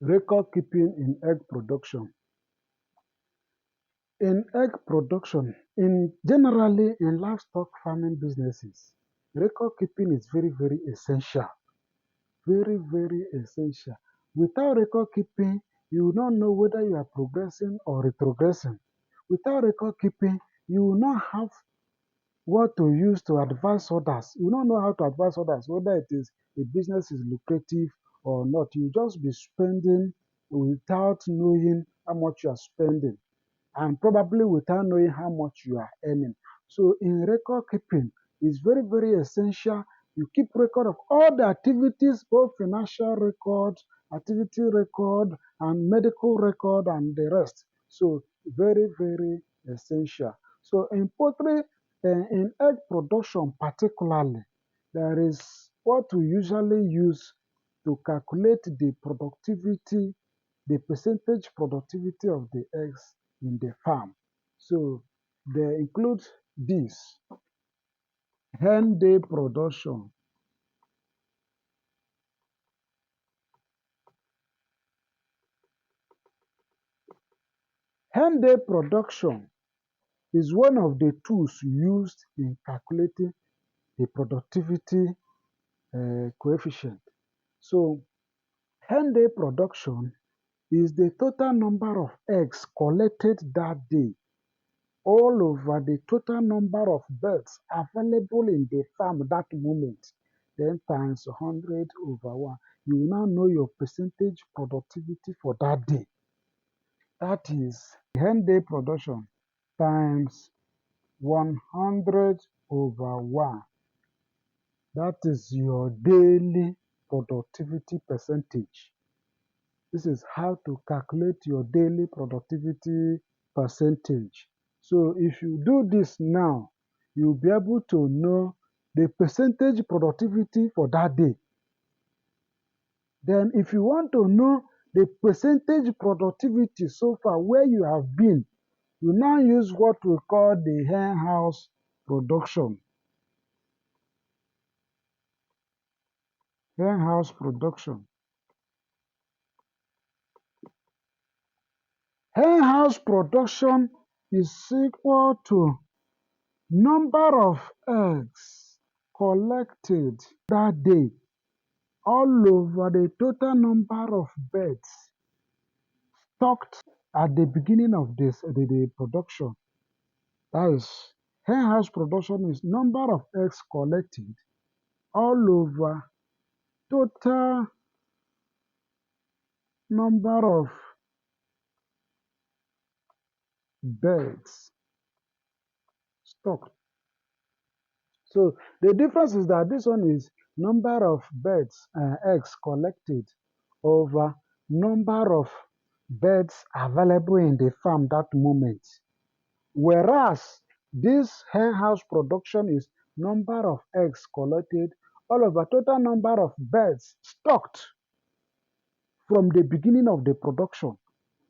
Record keeping in egg production. In egg production, generally in livestock farming businesses, record keeping is very, very essential. Very, very essential. Without record keeping, you will not know whether you are progressing or retrogressing. Without record keeping, you will not have what to use to advise others. You don't know how to advise others, whether it is a business is lucrative or not. You just be spending without knowing how much you are spending and probably without knowing how much you are earning. So in record keeping, it's very, very essential. You keep record of all the activities, both financial record, activity record, and medical record, and the rest. So very, very essential. So in poultry, in egg production particularly, there is what we usually use to calculate the productivity, the percentage productivity of the eggs in the farm. So they include this: hen day production. Hen day production is one of the tools used in calculating the productivity coefficient. So hen day production is the total number of eggs collected that day all over the total number of birds available in the farm that moment, then times 100 over 1. You will now know your percentage productivity for that day. That is hen day production times 100 over 1. That is your daily productivity percentage. This is how to calculate your daily productivity percentage. So if you do this now, you'll be able to know the percentage productivity for that day. Then if you want to know the percentage productivity so far where you have been, you now use what we call the hen house production. Hen house production. Hen house production is equal to number of eggs collected that day all over the total number of birds stocked at the beginning of the production. That is, hen house production is number of eggs collected all over total number of birds stocked. So the difference is that this one is number of birds, eggs collected over number of birds available in the farm that moment. Whereas this hen house production is number of eggs collected all over total number of birds stocked from the beginning of the production.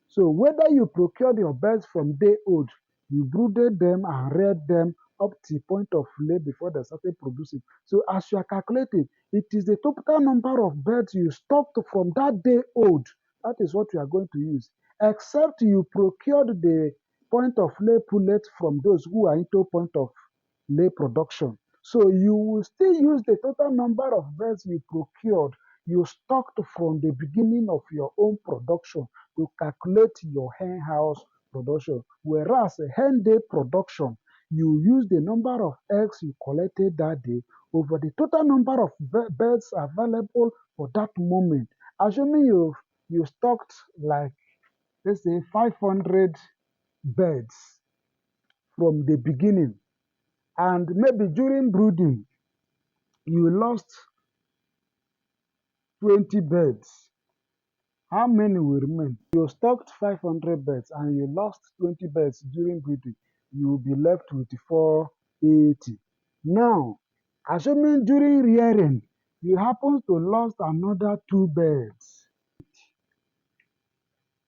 So whether you procured your birds from day old, you brooded them and reared them up to the point of lay before they started producing. So as you are calculating, it is the total number of birds you stocked from that day old. That is what you are going to use. Except you procured the point of lay pullet from those who are into point of lay production. So you will still use the total number of birds you procured, you stocked from the beginning of your own production to calculate your hen house production. Whereas a hen day production, you use the number of eggs you collected that day over the total number of birds available for that moment. Assuming you stocked like, let's say, 500 birds from the beginning, and maybe during brooding, you lost 20 birds. How many will remain? You stocked 500 birds and you lost 20 birds during breeding. You will be left with 480. Now, assuming during rearing, you happen to lost another 2 birds.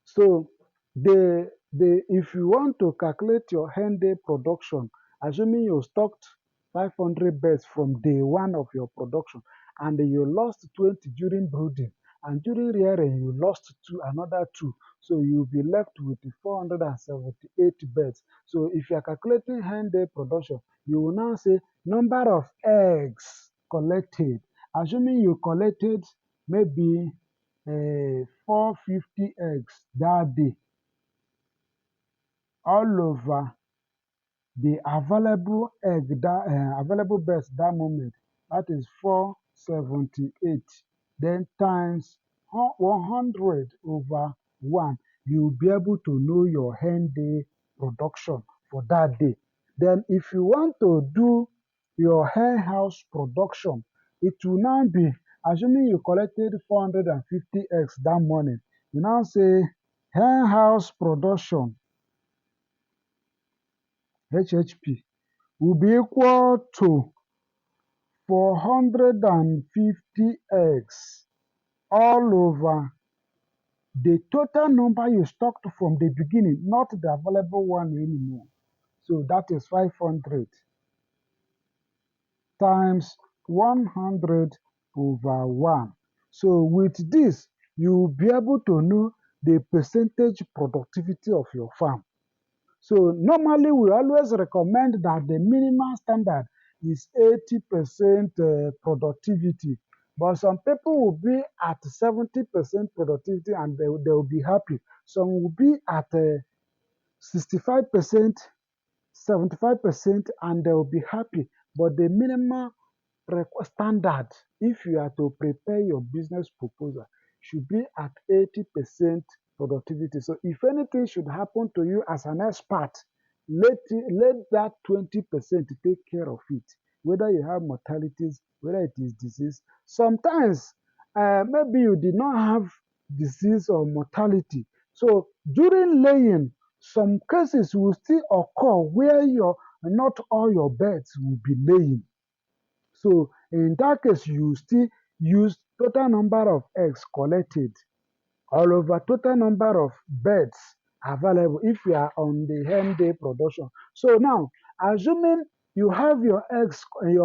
So, if you want to calculate your hen day production, assuming you stocked 500 birds from day one of your production and you lost 20 during brooding, and during rearing you lost another two. So you'll be left with 478 birds. So if you are calculating hen day production, you will now say number of eggs collected. Assuming you collected maybe 450 eggs that day, all over the available birds that moment, that is 478, then times 100 over 1, you'll be able to know your hen day production for that day. Then if you want to do your hen house production, it will now be, assuming you collected 450 eggs that morning, you now say hen house production, HHP, will be equal to 450 eggs all over the total number you stocked from the beginning, not the available one anymore. So that is 500 times 100 over 1. So with this, you will be able to know the percentage productivity of your farm. So normally we always recommend that the minimum standard is 80% productivity. But some people will be at 70% productivity and they will be happy. Some will be at 65%, 75%, and they will be happy. But the minimum standard, if you are to prepare your business proposal, should be at 80% productivity. So if anything should happen to you as an expert, let that 20% take care of it. Whether you have mortalities, whether it is disease. Sometimes, maybe you did not have disease or mortality. So during laying, some cases will still occur where not all your birds will be laying. So in that case, you still use total number of eggs collected all over total number of birds available if you are on the hen day production. So now, assuming you have your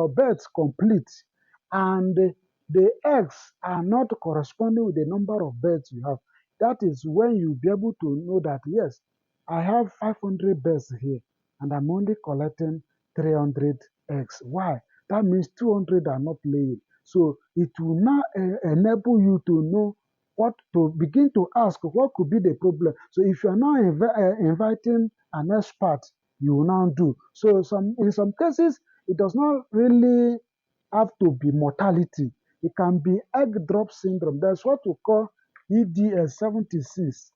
birds complete, and the eggs are not corresponding with the number of birds you have, that is when you'll be able to know that, yes, I have 500 birds here, and I'm only collecting 300 eggs. Why? That means 200 are not laying. So it will now enable you to know what to begin to ask what could be the problem. So if you are now inviting an expert, you will now do. So in some cases, it does not really have to be mortality. It can be egg drop syndrome. That's what we call EDS 76.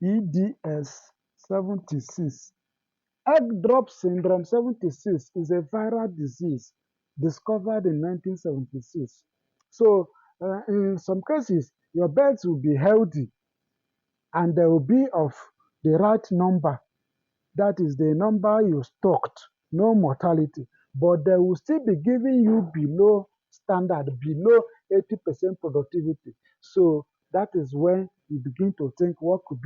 EDS 76. Egg drop syndrome 76 is a viral disease discovered in 1976. So in some cases, your birds will be healthy and they will be of the right number. That is the number you stocked, no mortality. But they will still be giving you below standard, below 80% productivity. So that is when you begin to think what could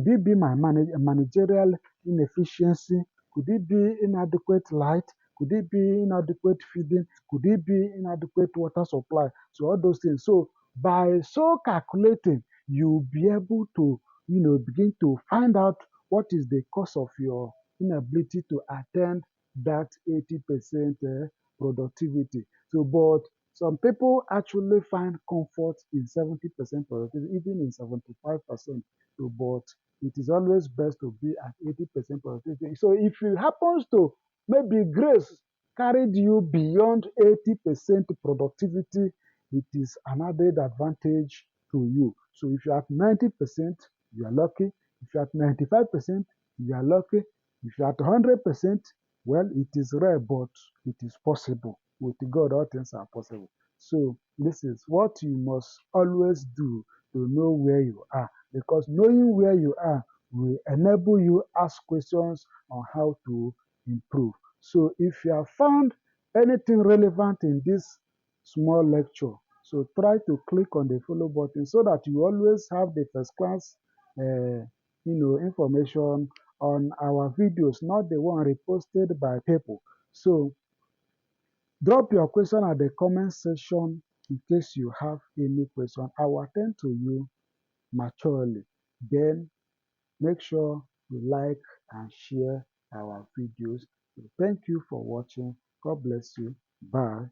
it be my managerial inefficiency? Could it be inadequate light? Could it be inadequate feeding? Could it be inadequate water supply? So all those things. So by so calculating, you'll be able to, begin to find out what is the cause of your inability to attain that 80% productivity. So, but some people actually find comfort in 70% productivity, even in 75%. So, but it is always best to be at 80% productivity. So, if it happens to maybe grace carried you beyond 80% productivity, it is an added advantage to you. So, if you're at 90%, you are lucky. If you're at 95%, you are lucky. If you're at 100%, well, it is rare, but it is possible. With God, all things are possible. So this is what you must always do to know where you are, because knowing where you are will enable you ask questions on how to improve. So if you have found anything relevant in this small lecture, so try to click on the follow button so that you always have the first class information on our videos, not the one reposted by people. So drop your question at the comment section in case you have any question, I will attend to you maturely. Then make sure you like and share our videos. Thank you for watching. God bless you. Bye.